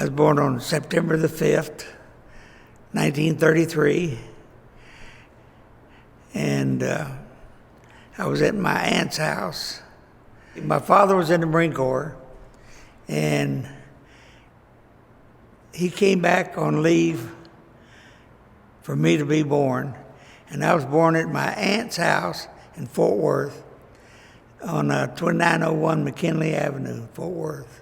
was born on September the 5th, 1933, and I was at my aunt's house. My father was in the Marine Corps, and he came back on leave for me to be born, and I was born at my aunt's house in Fort Worth on 2901 McKinley Avenue, Fort Worth.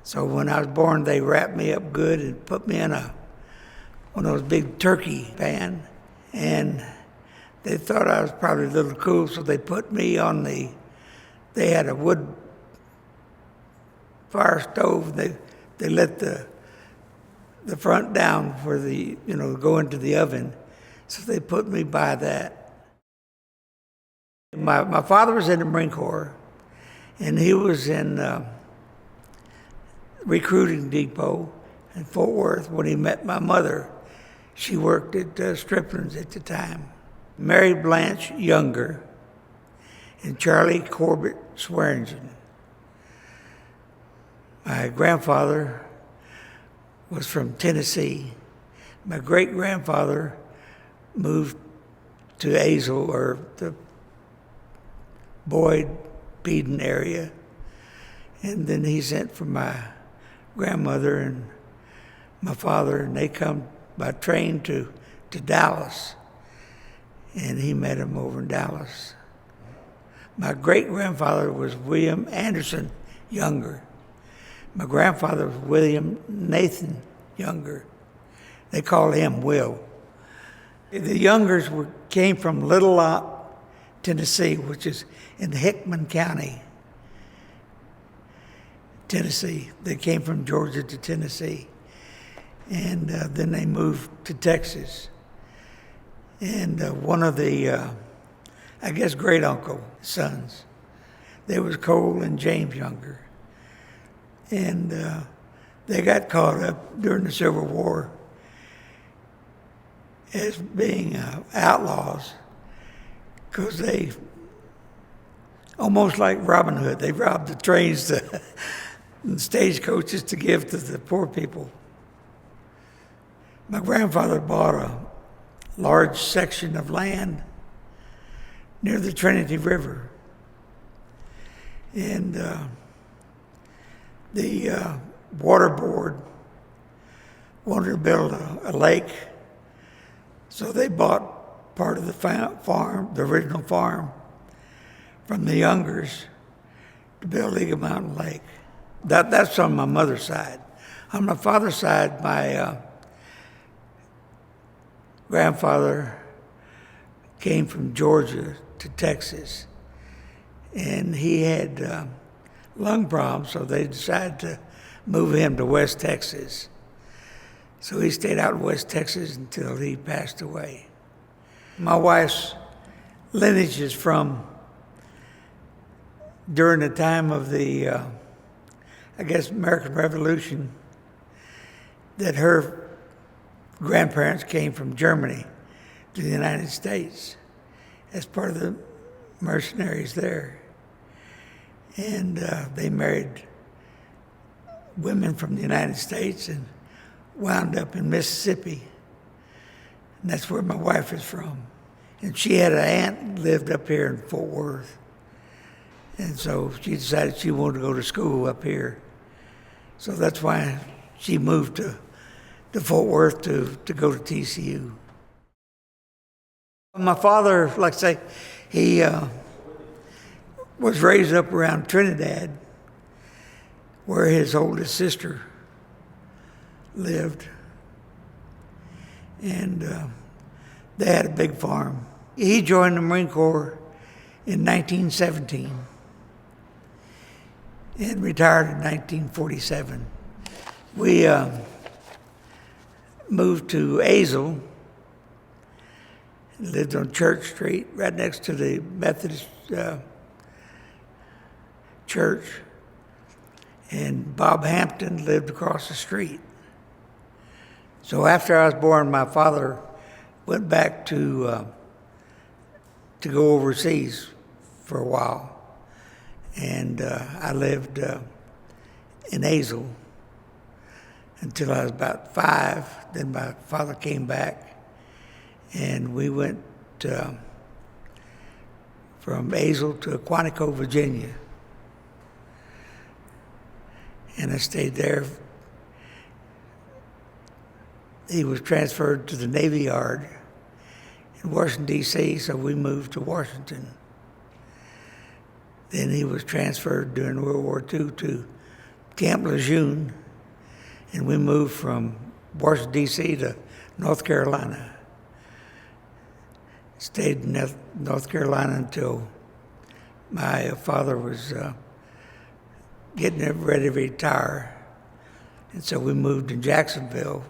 So when I was born, they wrapped me up good and put me in one of those big turkey pan, and they thought I was probably a little cool, so they put me on they had a wood fire stove. They let the front down for go into the oven, so they put me by that. My father was in the Marine Corps, and he was in recruiting depot in Fort Worth when he met my mother. She worked at Stripling's at the time. Mary Blanche Younger and Charlie Corbett Swearengen. My grandfather was from Tennessee. My great-grandfather moved to Azle, or the Boyd, Peden area, and then he sent for my grandmother and my father, and they come by train to Dallas, and he met him over in Dallas. My great-grandfather was William Anderson Younger. My grandfather was William Nathan Younger. They called him Will. The Youngers came from Little Lock, Tennessee, which is in Hickman County, Tennessee. They came from Georgia to Tennessee, and then they moved to Texas. And one of the, I guess, great-uncle sons, there was Cole and James Younger. And they got caught up during the Civil War as being outlaws, because they, almost like Robin Hood, they robbed the trains and stagecoaches to give to the poor people. My grandfather bought a large section of land near the Trinity River, and the water board wanted to build a lake, so they bought part of the farm, the original farm, from the Youngers to build Eagle Mountain Lake. That's on my mother's side. On my father's side, my grandfather came from Georgia to Texas, and he had lung problems, so they decided to move him to West Texas. So he stayed out in West Texas until he passed away. My wife's lineage is from during the time of the, I guess, American Revolution, that her grandparents came from Germany to the United States as part of the mercenaries there. And they married women from the United States and wound up in Mississippi. And that's where my wife is from. And she had an aunt who lived up here in Fort Worth. And so she decided she wanted to go to school up here. So that's why she moved to Fort Worth to go to TCU. My father, like I say, he was raised up around Trinidad, where his oldest sister lived. And they had a big farm. He joined the Marine Corps in 1917 and retired in 1947. We moved to Azle, lived on Church Street, right next to the Methodist church. And Bob Hampton lived across the street. So after I was born, my father went back to go overseas for a while. And I lived in Azle until I was about 5. Then my father came back, and we went from Azle to Quantico, Virginia. And I stayed there. He was transferred to the Navy Yard in Washington, D.C., so we moved to Washington. Then he was transferred during World War II to Camp Lejeune, and we moved from Washington, D.C. to North Carolina. Stayed in North Carolina until my father was getting ready to retire. And so we moved to Jacksonville.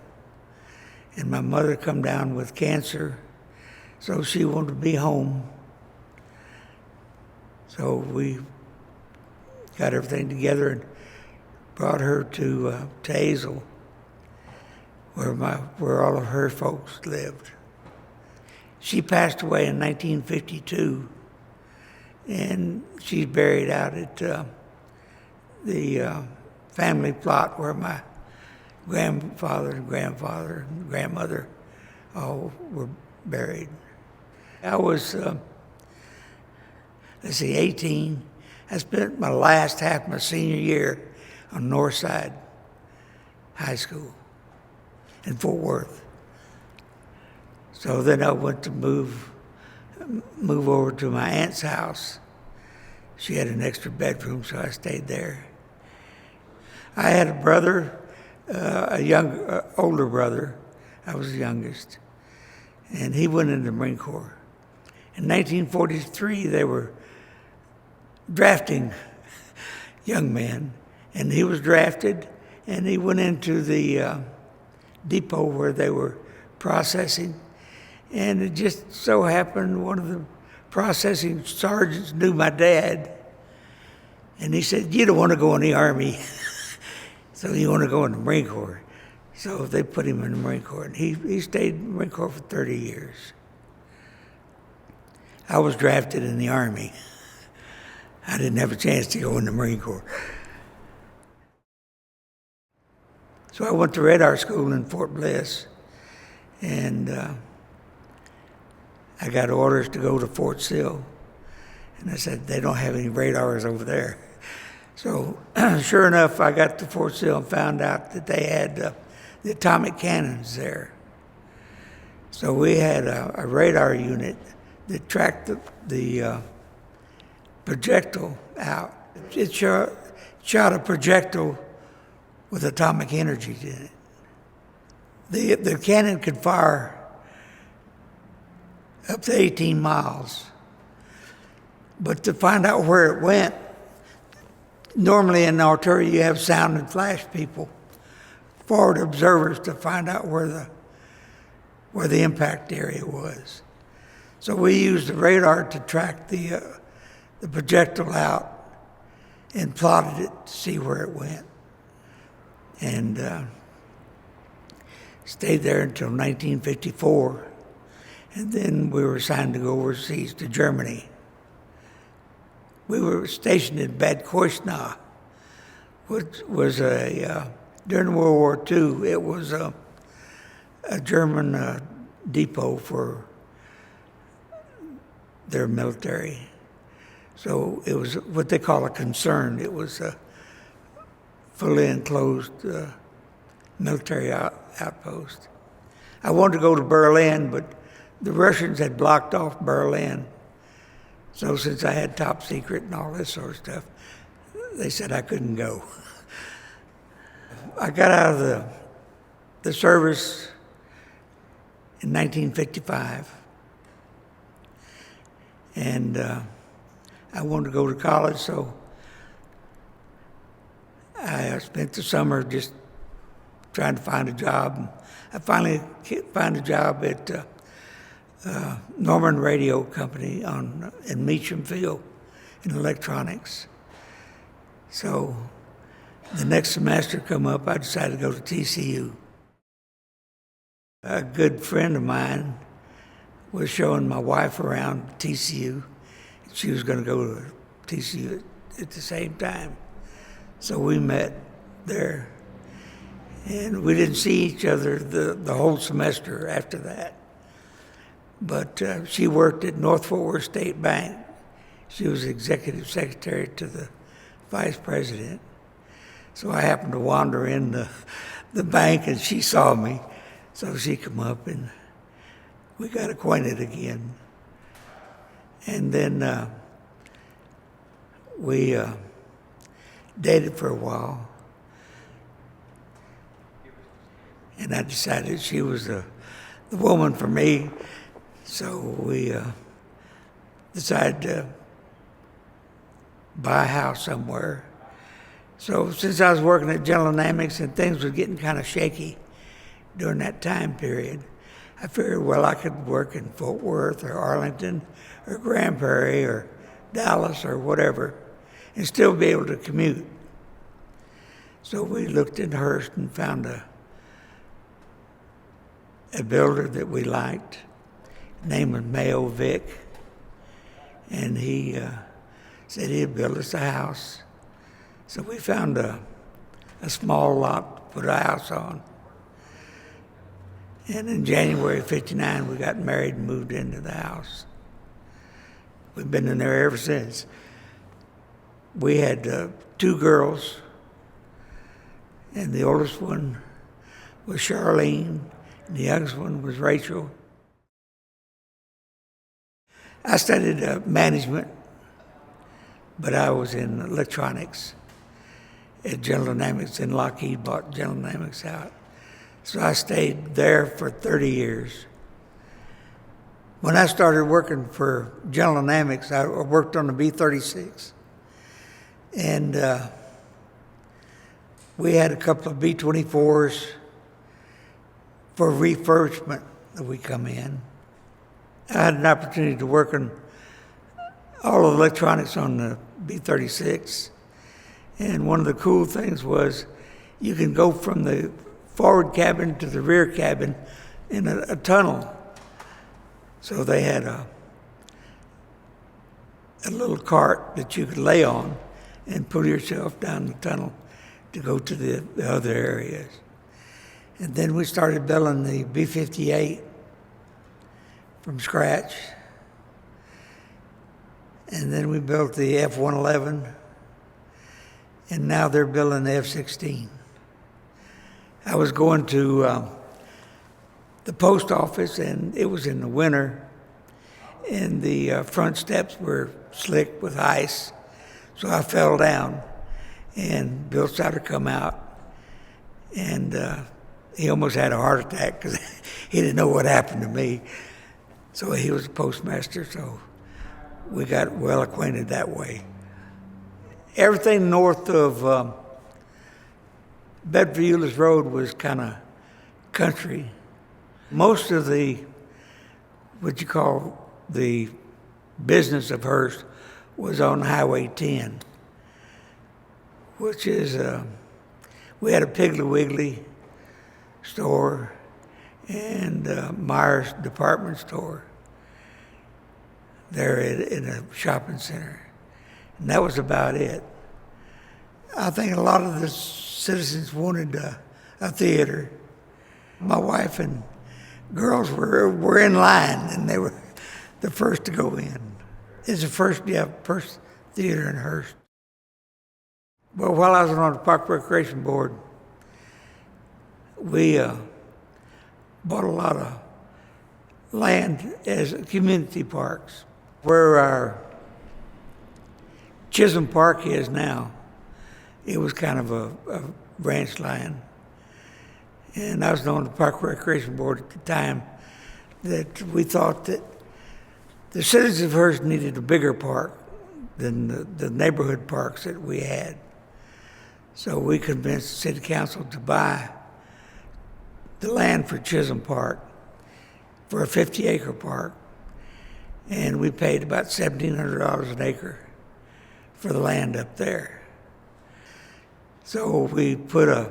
And my mother come down with cancer, so she wanted to be home. So we got everything together and brought her to Azle, where all of her folks lived. She passed away in 1952, and she's buried out at the family plot where my grandfather and grandmother all were buried. I was, 18. I spent my last half my senior year on Northside High School in Fort Worth. So then I went to move over to my aunt's house. She had an extra bedroom, so I stayed there. I had a brother, older brother. I was the youngest, and he went into the Marine Corps. In 1943, they were drafting young men, and he was drafted, and he went into the depot where they were processing, and it just so happened one of the processing sergeants knew my dad, and he said, "You don't want to go in the Army, so you want to go in the Marine Corps." So they put him in the Marine Corps, and he stayed in the Marine Corps for 30 years. I was drafted in the Army. I didn't have a chance to go in the Marine Corps. So I went to radar school in Fort Bliss, and I got orders to go to Fort Sill. And I said, they don't have any radars over there. So sure enough, I got to Fort Sill and found out that they had the atomic cannons there. So we had a radar unit that tracked the projectile out. It shot a projectile with atomic energy in it. The cannon could fire up to 18 miles. But to find out where it went, normally in artillery you have sound and flash people, forward observers to find out where the impact area was. So we used the radar to track the projectile out and plotted it to see where it went. And stayed there until 1954. And then we were assigned to go overseas to Germany. We were stationed in Bad Kreuznach, which was during World War II, it was a German depot for their military. So it was what they call a concern. It was a fully enclosed military outpost. I wanted to go to Berlin, but the Russians had blocked off Berlin. So since I had top secret and all this sort of stuff, they said I couldn't go. I got out of the service in 1955, and I wanted to go to college, so I spent the summer just trying to find a job. I finally found a job at Norman Radio Company in Meacham Field in electronics. So the next semester come up, I decided to go to TCU. A good friend of mine was showing my wife around TCU. She was going to go to TCU at the same time. So we met there, And we didn't see each other the whole semester after that. But she worked at North Fort Worth State Bank. She was executive secretary to the vice president. So I happened to wander in the bank, and she saw me. So she come up, and we got acquainted again. And then we dated for a while. And I decided she was the woman for me. So we decided to buy a house somewhere. So since I was working at General Dynamics and things were getting kind of shaky during that time period, I figured, well, I could work in Fort Worth or Arlington or Grand Prairie or Dallas or whatever and still be able to commute. So we looked in Hearst and found a builder that we liked. His name was Mayo Vic. And he said he'd build us a house. So we found a small lot to put a house on. And in January of '59, we got married and moved into the house. We've been in there ever since. We had 2 girls, and the oldest one was Charlene, and the youngest one was Rachel. I studied management, but I was in electronics at General Dynamics, and Lockheed bought General Dynamics out. So I stayed there for 30 years. When I started working for General Dynamics, I worked on the B-36. And we had a couple of B-24s for refurbishment that we come in. I had an opportunity to work on all of the electronics on the B-36. And one of the cool things was you can go from the forward cabin to the rear cabin in a tunnel. So they had a little cart that you could lay on and pull yourself down the tunnel to go to the other areas. And then we started building the B-58 from scratch. And then we built the F-111, and now they're building the F-16. I was going to the post office, and it was in the winter, and the front steps were slick with ice, so I fell down, and Bill Souter come out, and he almost had a heart attack because he didn't know what happened to me. So he was a postmaster, so we got well acquainted that way. Everything north of Bedford-Euless Road was kind of country. Most of the, what you call the business of Hearst, was on Highway 10, which is, we had a Piggly Wiggly store and Myers department store there in a shopping center. And that was about it. I think a lot of the citizens wanted a theater. My wife and girls were in line, and they were the first to go in. It's the first theater in Hearst. Well, while I was on the Park Recreation Board, we bought a lot of land as community parks. Where our Chisholm Park is now, it was kind of a ranch land. And I was on the Park Recreation Board at the time that we thought that the citizens of Hearst needed a bigger park than the neighborhood parks that we had. So we convinced the city council to buy the land for Chisholm Park for a 50-acre park. And we paid about $1,700 an acre for the land up there. So we put a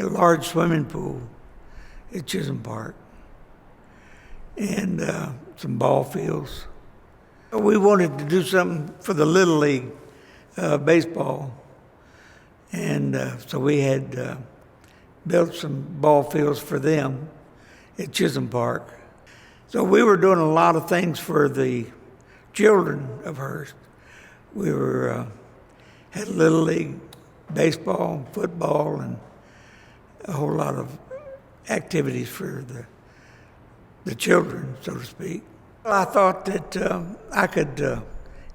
large swimming pool at Chisholm Park and some ball fields. We wanted to do something for the Little League baseball, And so we had built some ball fields for them at Chisholm Park. So we were doing a lot of things for the children of Hearst. We were had Little League baseball, football, and a whole lot of activities for the children, so to speak. Well, I thought that I could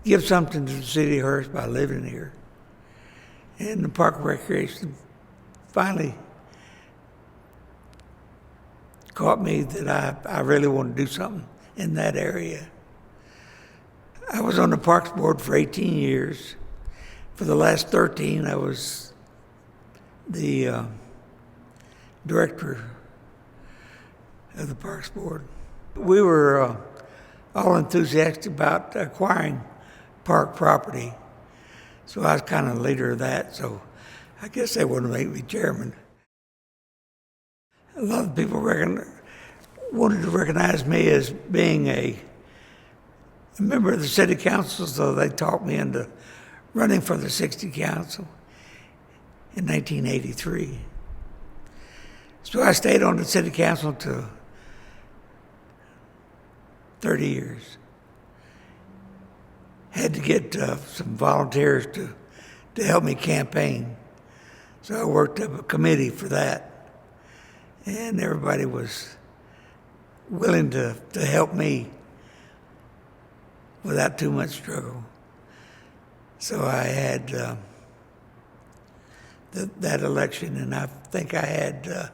give something to the city of Hearst by living here. And the Park and Recreation finally caught me that I really want to do something in that area. I was on the Parks Board for 18 years. For the last 13, I was the director of the Parks Board. We were all enthusiastic about acquiring park property, so I was kind of the leader of that, so I guess they wanted to make me chairman. A lot of people wanted to recognize me as being a member of the city council, so they talked me into running for the 60 council in 1983. So I stayed on the city council until 30 years. Had to get some volunteers to help me campaign. So I worked up a committee for that. And everybody was willing to help me without too much struggle. So I had that election, and I think I had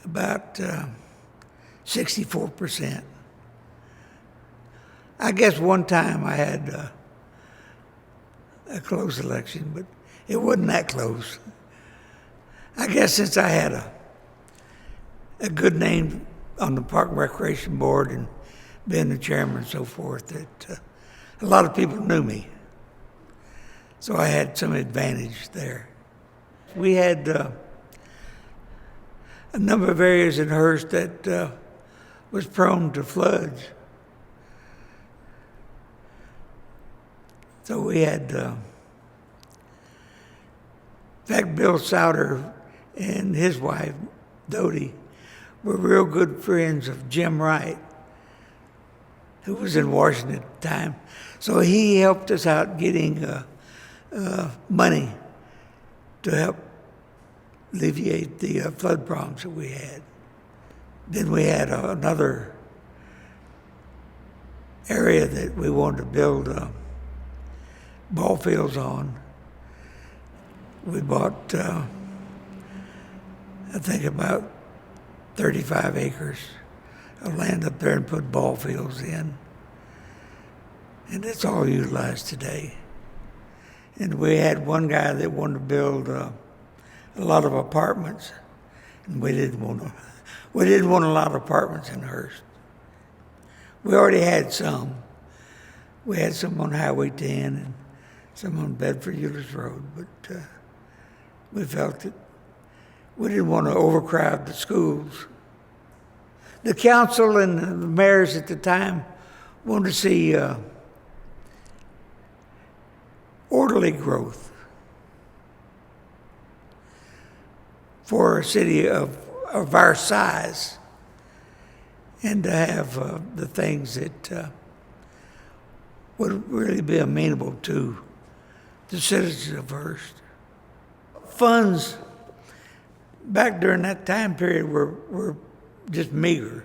about 64%. I guess one time I had a close election, but it wasn't that close. I guess since I had a good name on the Park and Recreation Board and being the chairman and so forth, that a lot of people knew me. So I had some advantage there. We had a number of areas in Hearst that was prone to floods. So we had, in fact, Bill Souter and his wife, Dodie, were real good friends of Jim Wright, who was in Washington at the time. So he helped us out getting money to help alleviate the flood problems that we had. Then we had another area that we wanted to build ball fields on. We bought, I think, about 35 acres of land up there and put ball fields in. And it's all utilized today. And we had one guy that wanted to build a lot of apartments, and we didn't want a lot of apartments in Hearst. We already had some. We had some on Highway 10 and some on Bedford-Euless Road, but we felt that we didn't want to overcrowd the schools. The council and the mayors at the time wanted to see orderly growth for a city of our size, and to have the things that would really be amenable to the citizens of Hearst. Funds back during that time period were just meager.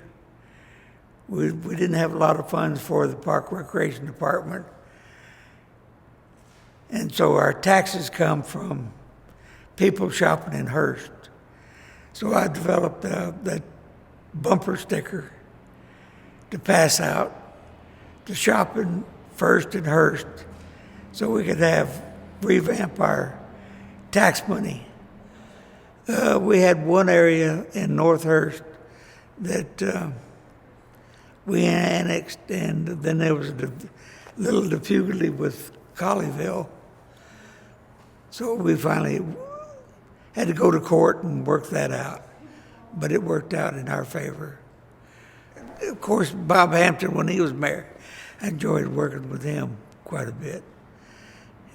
We didn't have a lot of funds for the Park Recreation Department. And so our taxes come from people shopping in Hearst. So I developed that bumper sticker to pass out to shopping first in Hearst, so we could revamp our tax money. We had one area in North Hearst that we annexed, and then there was a little difficulty with Colleyville. So we finally had to go to court and work that out, but it worked out in our favor. Of course, Bob Hampton, when he was mayor, I enjoyed working with him quite a bit.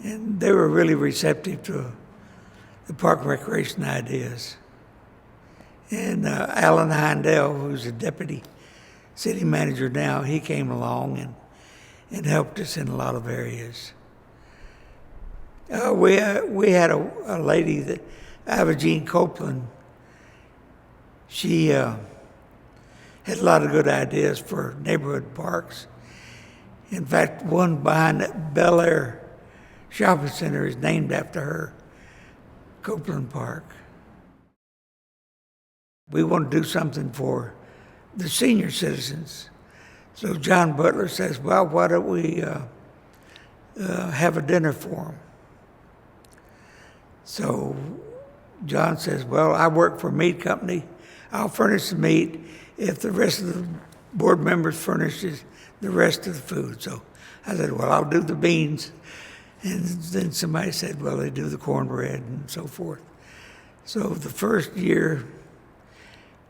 And they were really receptive to the park and recreation ideas. And Alan Heindel, who's a deputy city manager now, he came along and helped us in a lot of areas. We had a lady, that Ava Jean Copeland. She had a lot of good ideas for neighborhood parks. In fact, one behind the Bel Air Shopping Center is named after her, Copeland Park. We want to do something for the senior citizens. So John Butler says, well, why don't we have a dinner for them? So John says, well, I work for a meat company. I'll furnish the meat if the rest of the board members furnishes the rest of the food. So I said, well, I'll do the beans. And then somebody said, well, they do the cornbread and so forth. So the first year,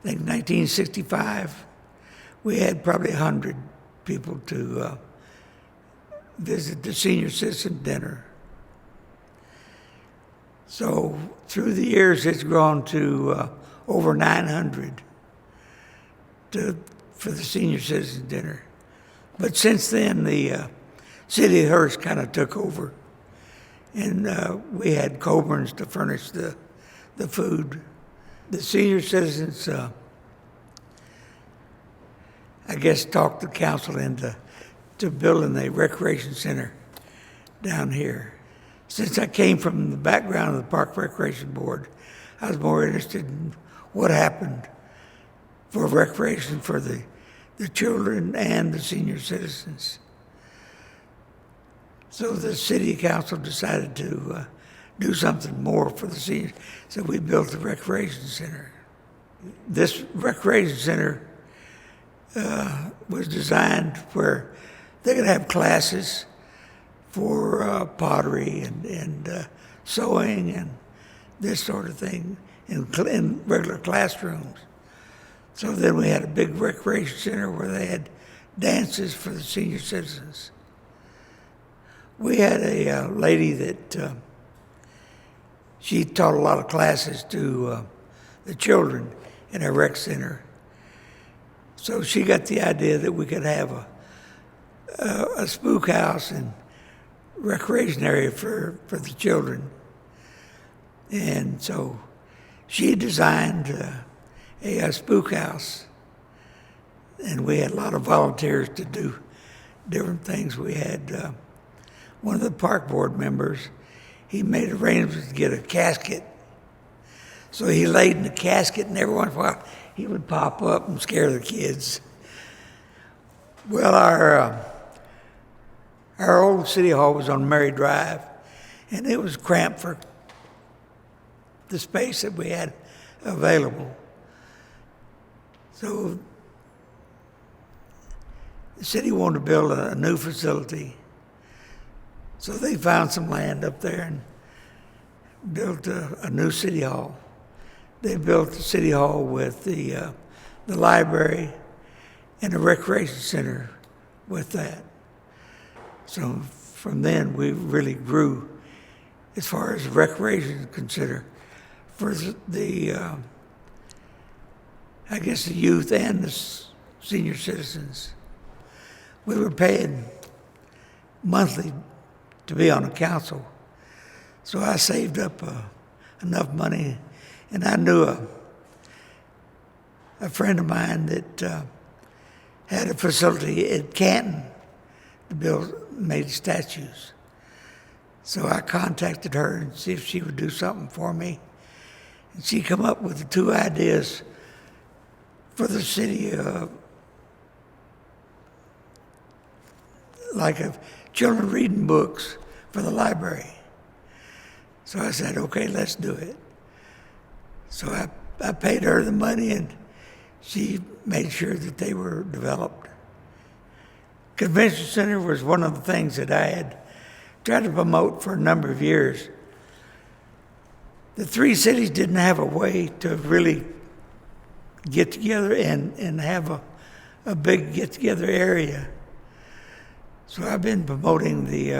I think 1965, we had probably 100 people to visit the senior citizen dinner. So through the years, it's grown to over 900 for the senior citizen dinner. But since then, the city of Hearst kind of took over, and we had Coburn's to furnish the food. The senior citizens, I guess, talked the council into building a recreation center down here. Since I came from the background of the Park Recreation Board, I was more interested in what happened for recreation for the children and the senior citizens. So the city council decided to do something more for the seniors. So we built the recreation center. This recreation center was designed where they could have classes for pottery and sewing and this sort of thing in regular classrooms. So then we had a big recreation center where they had dances for the senior citizens. We had a lady that she taught a lot of classes to the children in our rec center. So she got the idea that we could have a spook house and recreation area for the children. And so she designed a spook house, and we had a lot of volunteers to do different things. We had one of the park board members, he made arrangements to get a casket. So he laid in the casket, and every once in a while he would pop up and scare the kids. Well, our old city hall was on Mary Drive, and it was cramped for the space that we had available. So the city wanted to build a new facility. So they found some land up there and built a new city hall. They built the city hall with the library and a recreation center with that. So from then, we really grew as far as recreation is considered for the I guess the youth and the senior citizens. We were paying monthly to be on the council. So I saved up enough money, and I knew a friend of mine that had a facility at Canton to made statues. So I contacted her and see if she would do something for me. And she come up with the two ideas for the city, like of children reading books for the library. So I said, okay, let's do it. So I paid her the money, and she made sure that they were developed. Convention Center was one of the things that I had tried to promote for a number of years. The three cities didn't have a way to really get together and have a big get-together area. So I've been promoting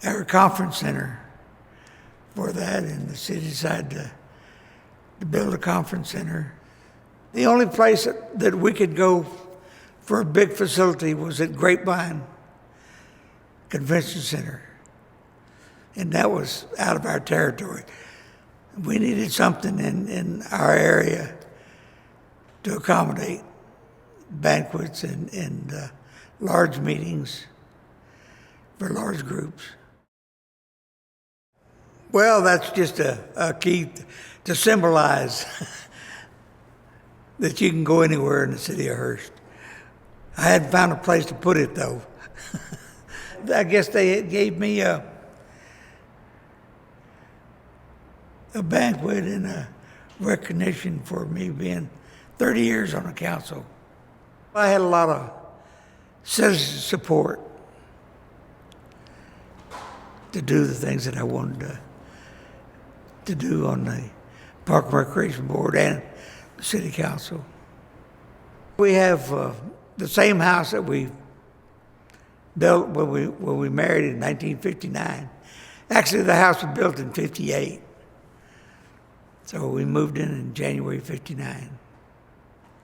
our conference center for that, and the city decided to build a conference center. The only place that we could go for a big facility was at Grapevine Convention Center, and that was out of our territory. We needed something in our area to accommodate banquets and large meetings for large groups. Well, that's just a key to symbolize that you can go anywhere in the city of Hearst. I hadn't found a place to put it, though. I guess they gave me a banquet and a recognition for me being 30 years on the council. I had a lot of citizen support to do the things that I wanted to do on the Park and Recreation Board and the City Council. We have the same house that we built when we married in 1959. Actually, the house was built in 58. So we moved in January 59.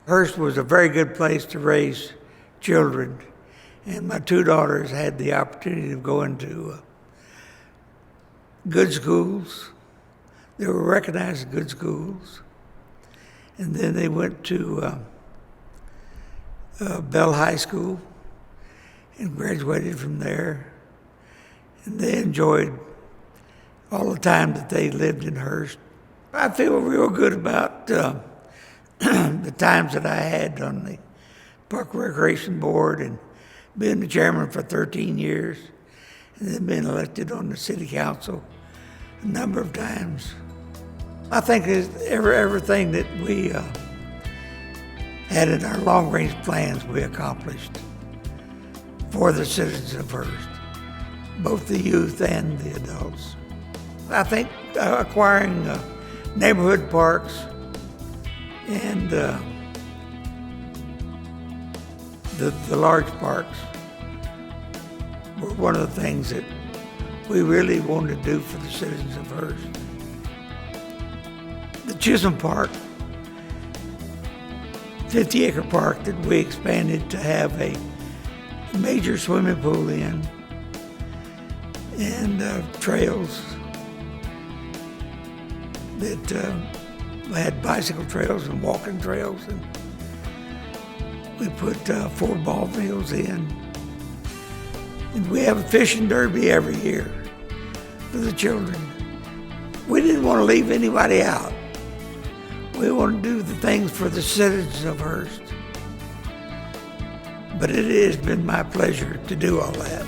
Hearst was a very good place to raise children, and my two daughters had the opportunity to go into good schools. They were recognized as good schools. And then they went to Bell High School and graduated from there. And they enjoyed all the time that they lived in Hearst. I feel real good about the times that I had on the Park Recreation Board and being the chairman for 13 years and then being elected on the City Council a number of times. I think everything that we had in our long-range plans we accomplished for the citizens of Hearst, both the youth and the adults. I think acquiring neighborhood parks and the large parks were one of the things that we really wanted to do for the citizens of Hearst. The Chisholm Park, 50-acre park that we expanded to have a major swimming pool in and trails that had bicycle trails and walking trails, and we put 4 ball fields in. And we have a fishing derby every year for the children. We didn't want to leave anybody out. We want to do the things for the citizens of Hearst. But it has been my pleasure to do all that.